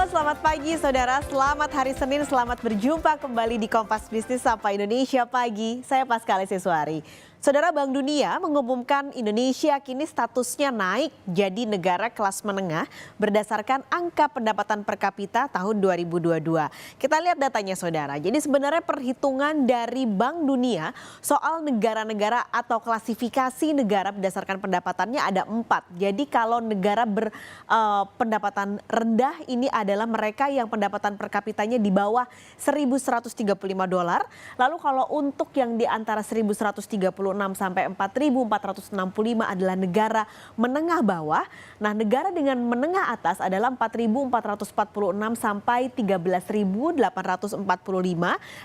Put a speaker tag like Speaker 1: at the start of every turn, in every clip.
Speaker 1: Halo, selamat pagi saudara. Selamat hari Senin, selamat berjumpa kembali di Kompas Bisnis Sapa Indonesia Pagi. Saya Paskali Siswari. Saudara, Bank Dunia mengumumkan Indonesia kini statusnya naik jadi negara kelas menengah berdasarkan angka pendapatan per kapita tahun 2022. Kita lihat datanya saudara. Jadi sebenarnya perhitungan dari Bank Dunia soal negara-negara atau klasifikasi negara berdasarkan pendapatannya ada 4. Jadi kalau negara berpendapatan rendah ini adalah mereka yang pendapatan per kapitanya di bawah $1.135. Lalu kalau untuk yang di antara 1.136 sampai 4.465 adalah negara menengah bawah. Nah, negara dengan menengah atas adalah 4.446 sampai 13.845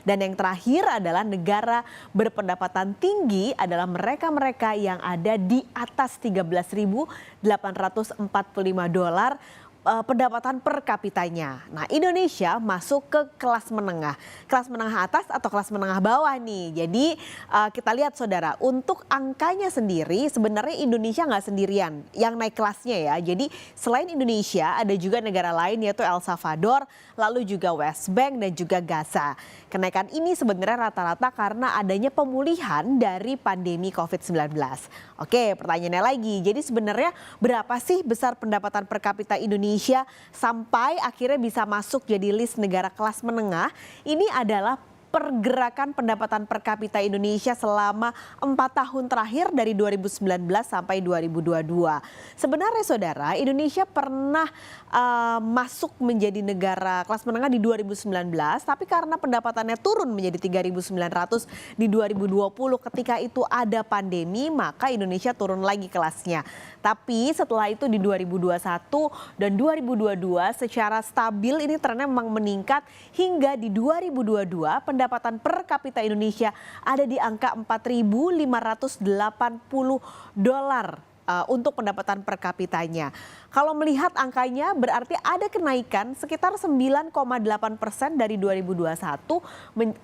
Speaker 1: dan yang terakhir adalah negara berpendapatan tinggi adalah mereka-mereka yang ada di atas $13.845 pendapatan per kapitanya. Nah, Indonesia masuk ke kelas menengah atas atau kelas menengah bawah nih. Jadi kita lihat saudara, untuk angkanya sendiri sebenarnya Indonesia nggak sendirian yang naik kelasnya ya. Jadi selain Indonesia ada juga negara lain yaitu El Salvador, lalu juga West Bank dan juga Gaza. Kenaikan ini sebenarnya rata-rata karena adanya pemulihan dari pandemi COVID-19. Oke, pertanyaannya lagi. Jadi sebenarnya berapa sih besar pendapatan per kapita Indonesia sampai akhirnya bisa masuk jadi list negara kelas menengah? Ini adalah pergerakan pendapatan per kapita Indonesia selama 4 tahun terakhir dari 2019 sampai 2022. Sebenarnya saudara, Indonesia pernah masuk menjadi negara kelas menengah di 2019, tapi karena pendapatannya turun menjadi 3.900 di 2020 ketika itu ada pandemi, maka Indonesia turun lagi kelasnya. Tapi setelah itu di 2021 dan 2022 secara stabil ini trennya memang meningkat hingga di 2022 pendapatan per kapita Indonesia ada di angka $4.580 untuk pendapatan per kapitanya. Kalau melihat angkanya berarti ada kenaikan sekitar 9,8% dari 2021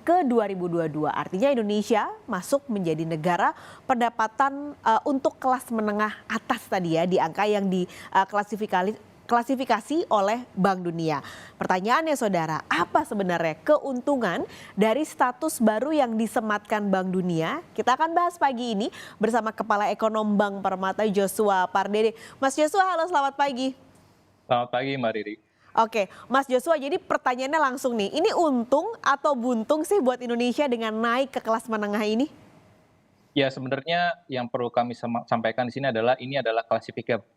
Speaker 1: ke 2022. Artinya Indonesia masuk menjadi negara pendapatan untuk kelas menengah atas tadi ya, di angka yang diklasifikasi oleh Bank Dunia. Pertanyaannya saudara, apa sebenarnya keuntungan dari status baru yang disematkan Bank Dunia? Kita akan bahas pagi ini bersama Kepala Ekonom Bank Permata Joshua Pardede. Mas Joshua, halo, selamat pagi.
Speaker 2: Selamat pagi Mbak Riri.
Speaker 1: Oke, Mas Joshua, jadi pertanyaannya langsung nih, ini untung atau buntung sih buat Indonesia dengan naik ke kelas menengah ini?
Speaker 2: Ya, sebenarnya yang perlu kami sampaikan di sini adalah ini adalah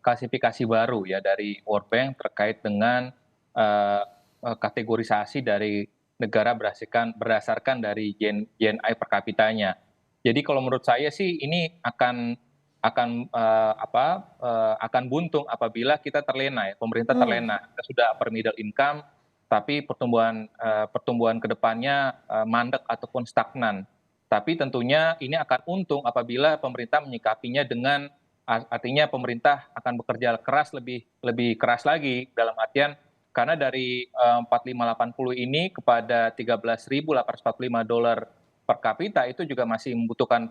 Speaker 2: klasifikasi baru ya dari World Bank terkait dengan eh, kategorisasi dari negara berdasarkan dari GNI per kapitanya. Jadi kalau menurut saya sih ini akan buntung apabila kita terlena ya, pemerintah terlena. Kita sudah upper middle income, tapi pertumbuhan kedepannya mandek ataupun stagnan. Tapi tentunya ini akan untung apabila pemerintah menyikapinya dengan artinya pemerintah akan bekerja keras lebih keras lagi dalam artian karena dari 4.580 ini kepada $13.845 per kapita itu juga masih membutuhkan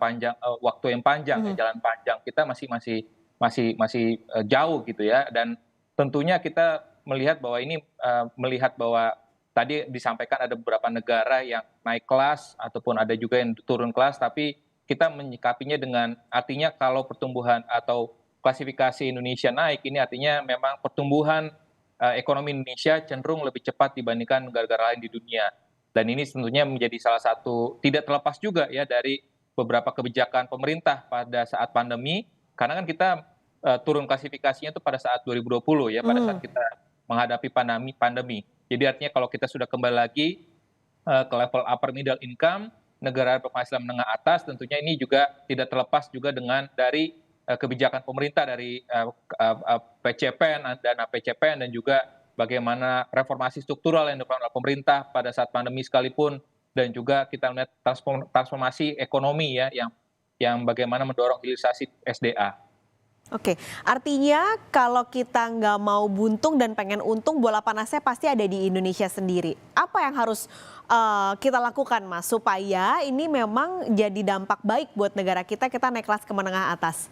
Speaker 2: waktu yang panjang ya, jalan panjang kita masih jauh gitu ya, dan tentunya kita melihat bahwa tadi disampaikan ada beberapa negara yang naik kelas ataupun ada juga yang turun kelas, tapi kita menyikapinya dengan artinya kalau pertumbuhan atau klasifikasi Indonesia naik ini artinya memang pertumbuhan ekonomi Indonesia cenderung lebih cepat dibandingkan negara-negara lain di dunia. Dan ini tentunya menjadi salah satu tidak terlepas juga ya dari beberapa kebijakan pemerintah pada saat pandemi, karena kan kita turun klasifikasinya itu pada saat 2020 ya, pada saat kita menghadapi pandemi. Jadi artinya kalau kita sudah kembali lagi ke level upper middle income, negara berpenghasilan menengah atas, tentunya ini juga tidak terlepas juga dari kebijakan pemerintah dari PCPN, dana PCPN dan juga bagaimana reformasi struktural yang dilakukan oleh pemerintah pada saat pandemi sekalipun, dan juga kita melihat transformasi ekonomi ya yang bagaimana mendorong hilirisasi SDA.
Speaker 1: Oke, artinya kalau kita nggak mau buntung dan pengen untung, bola panasnya pasti ada di Indonesia sendiri. Apa yang harus kita lakukan, Mas, supaya ini memang jadi dampak baik buat negara kita naik kelas ke menengah atas?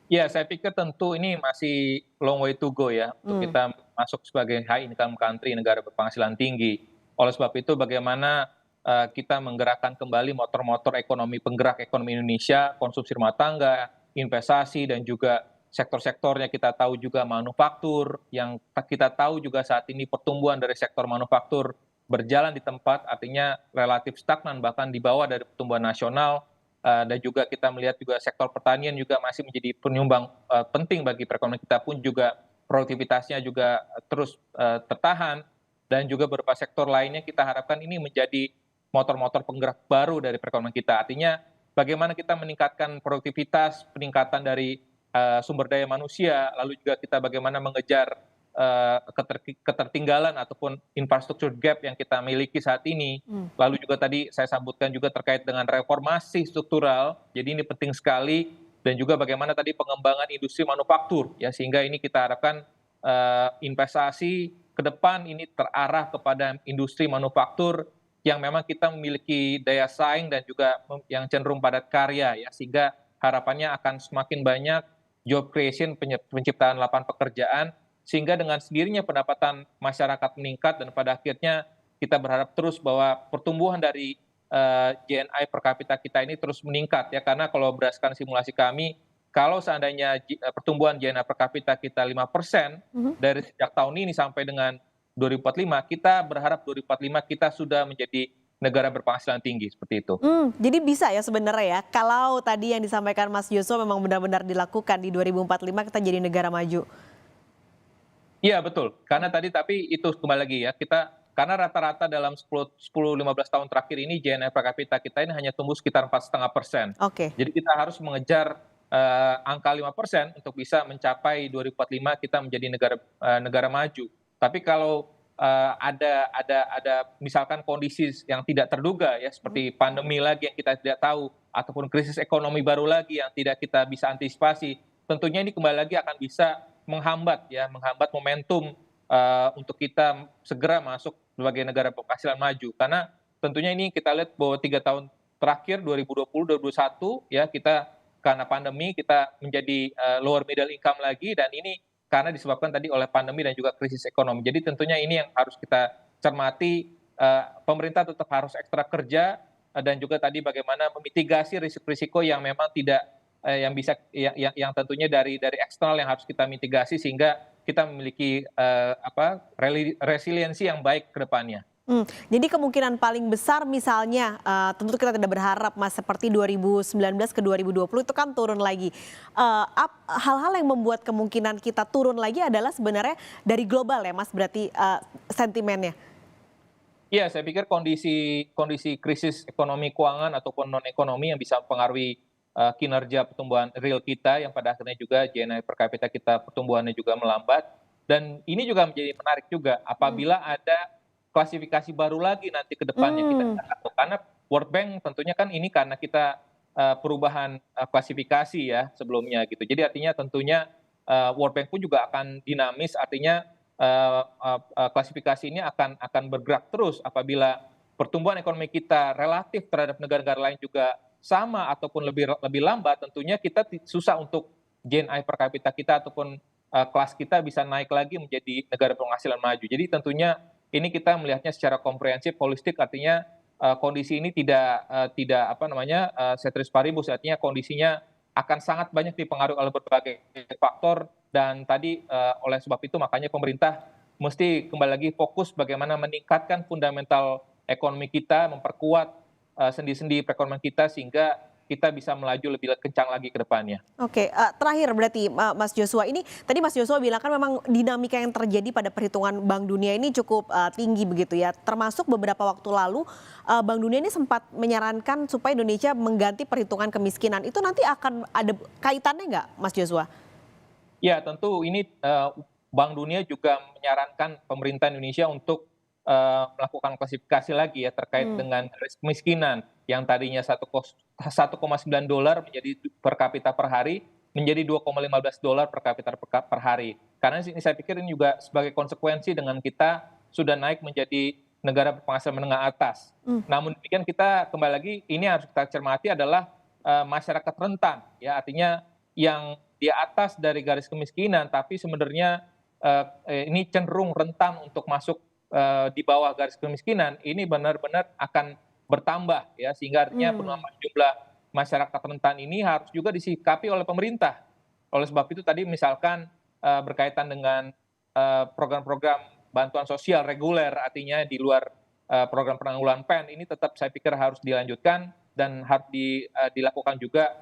Speaker 2: Ya, saya pikir tentu ini masih long way to go ya untuk kita masuk sebagai high income country, negara berpenghasilan tinggi. Oleh sebab itu bagaimana kita menggerakkan kembali motor-motor ekonomi penggerak ekonomi Indonesia, konsumsi rumah tangga, investasi dan juga sektor-sektornya kita tahu juga manufaktur, yang kita tahu juga saat ini pertumbuhan dari sektor manufaktur berjalan di tempat, artinya relatif stagnan bahkan di bawah dari pertumbuhan nasional. Dan juga kita melihat juga sektor pertanian juga masih menjadi penyumbang penting bagi perekonomian kita pun juga produktivitasnya juga terus tertahan, dan juga beberapa sektor lainnya kita harapkan ini menjadi motor-motor penggerak baru dari perekonomian kita. Artinya bagaimana kita meningkatkan produktivitas, peningkatan dari sumber daya manusia, lalu juga kita bagaimana mengejar ketertinggalan ataupun infrastruktur gap yang kita miliki saat ini. Lalu juga tadi saya sambutkan juga terkait dengan reformasi struktural, jadi ini penting sekali, dan juga bagaimana tadi pengembangan industri manufaktur, ya sehingga ini kita harapkan investasi ke depan ini terarah kepada industri manufaktur yang memang kita memiliki daya saing dan juga yang cenderung padat karya, ya sehingga harapannya akan semakin banyak job creation, penciptaan lapangan pekerjaan, sehingga dengan sendirinya pendapatan masyarakat meningkat, dan pada akhirnya kita berharap terus bahwa pertumbuhan dari GNI per kapita kita ini terus meningkat, ya karena kalau berdasarkan simulasi kami, kalau seandainya pertumbuhan GNI per kapita kita 5% dari sejak tahun ini sampai dengan 2045, kita berharap 2045 kita sudah menjadi negara berpenghasilan tinggi, seperti itu.
Speaker 1: Jadi bisa ya sebenarnya ya, kalau tadi yang disampaikan Mas Joshua memang benar-benar dilakukan di 2045 kita jadi negara maju.
Speaker 2: Iya betul, karena tadi tapi itu kembali lagi ya, karena rata-rata dalam 10-15 tahun terakhir ini GNI per kapita kita ini hanya tumbuh sekitar 4,5%.
Speaker 1: Oke.
Speaker 2: Jadi kita harus mengejar angka 5% untuk bisa mencapai 2045 kita menjadi negara maju. Tapi kalau ada misalkan kondisi yang tidak terduga ya, seperti pandemi lagi yang kita tidak tahu, ataupun krisis ekonomi baru lagi yang tidak kita bisa antisipasi, tentunya ini kembali lagi akan bisa menghambat momentum untuk kita segera masuk sebagai negara berpenghasilan maju. Karena tentunya ini kita lihat bahwa 3 tahun terakhir 2020, 2021 ya kita karena pandemi kita menjadi lower middle income lagi, dan ini karena disebabkan tadi oleh pandemi dan juga krisis ekonomi. Jadi tentunya ini yang harus kita cermati, pemerintah tetap harus ekstra kerja, dan juga tadi bagaimana memitigasi risiko-risiko yang memang tidak yang bisa yang tentunya dari eksternal yang harus kita mitigasi sehingga kita memiliki resiliensi yang baik ke depannya.
Speaker 1: Jadi kemungkinan paling besar misalnya, tentu kita tidak berharap Mas seperti 2019 ke 2020 itu kan turun lagi. Hal-hal yang membuat kemungkinan kita turun lagi adalah sebenarnya dari global ya Mas, berarti sentimennya?
Speaker 2: Iya, saya pikir kondisi krisis ekonomi keuangan ataupun non ekonomi yang bisa mempengaruhi kinerja pertumbuhan real kita, yang pada akhirnya juga GNI per kapita kita pertumbuhannya juga melambat. Dan ini juga menjadi menarik juga apabila ada klasifikasi baru lagi nanti ke depannya kita tahu. Karena World Bank tentunya kan ini karena kita perubahan klasifikasi ya sebelumnya gitu. Jadi artinya tentunya World Bank pun juga akan dinamis, artinya klasifikasi ini akan bergerak terus apabila pertumbuhan ekonomi kita relatif terhadap negara-negara lain juga sama ataupun lebih lambat, tentunya kita susah untuk GNI per kapita kita ataupun kelas kita bisa naik lagi menjadi negara berpenghasilan maju. Jadi tentunya ini kita melihatnya secara komprehensif, holistik, artinya kondisi ini tidak ceteris paribus, artinya kondisinya akan sangat banyak dipengaruhi oleh berbagai faktor, dan tadi oleh sebab itu makanya pemerintah mesti kembali lagi fokus bagaimana meningkatkan fundamental ekonomi kita, memperkuat sendi-sendi perekonomian kita sehingga kita bisa melaju lebih kencang lagi ke depannya.
Speaker 1: Oke, terakhir berarti Mas Joshua, ini tadi Mas Joshua bilang kan memang dinamika yang terjadi pada perhitungan Bank Dunia ini cukup tinggi begitu ya. Termasuk beberapa waktu lalu Bank Dunia ini sempat menyarankan supaya Indonesia mengganti perhitungan kemiskinan. Itu nanti akan ada kaitannya nggak Mas Joshua?
Speaker 2: Ya tentu ini Bank Dunia juga menyarankan pemerintah Indonesia untuk melakukan klasifikasi lagi ya terkait dengan kemiskinan yang tadinya $1,9 menjadi per kapita per hari menjadi $2,15 per kapita per hari. Karena ini saya pikir ini juga sebagai konsekuensi dengan kita sudah naik menjadi negara berpenghasilan menengah atas. Namun demikian kita kembali lagi ini harus kita cermati adalah masyarakat rentan ya, artinya yang di atas dari garis kemiskinan tapi sebenarnya ini cenderung rentan untuk masuk di bawah garis kemiskinan, ini benar-benar akan bertambah ya, sehingga artinya penambahan jumlah masyarakat rentan ini harus juga disikapi oleh pemerintah. Oleh sebab itu tadi misalkan berkaitan dengan program-program bantuan sosial reguler, artinya di luar program penanggulangan PEN, ini tetap saya pikir harus dilanjutkan dan harus dilakukan juga,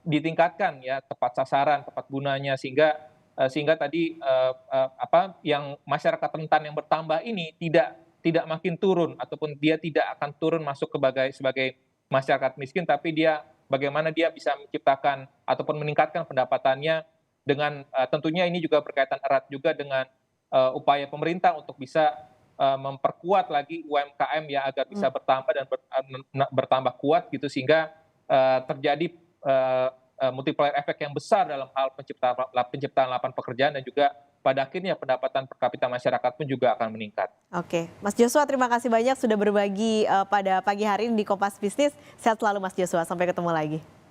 Speaker 2: ditingkatkan ya, tepat sasaran, tepat gunanya, sehingga tadi yang masyarakat rentan yang bertambah ini tidak makin turun, ataupun dia tidak akan turun masuk sebagai masyarakat miskin, tapi bagaimana dia bisa menciptakan ataupun meningkatkan pendapatannya dengan tentunya ini juga berkaitan erat juga dengan upaya pemerintah untuk bisa memperkuat lagi UMKM ya, agar bisa bertambah dan bertambah kuat gitu, sehingga terjadi multiplier efek yang besar dalam hal penciptaan lapangan pekerjaan, dan juga pada akhirnya pendapatan per kapita masyarakat pun juga akan meningkat.
Speaker 1: Oke, Mas Joshua terima kasih banyak sudah berbagi pada pagi hari ini di Kompas Bisnis. Sehat selalu Mas Joshua, sampai ketemu lagi.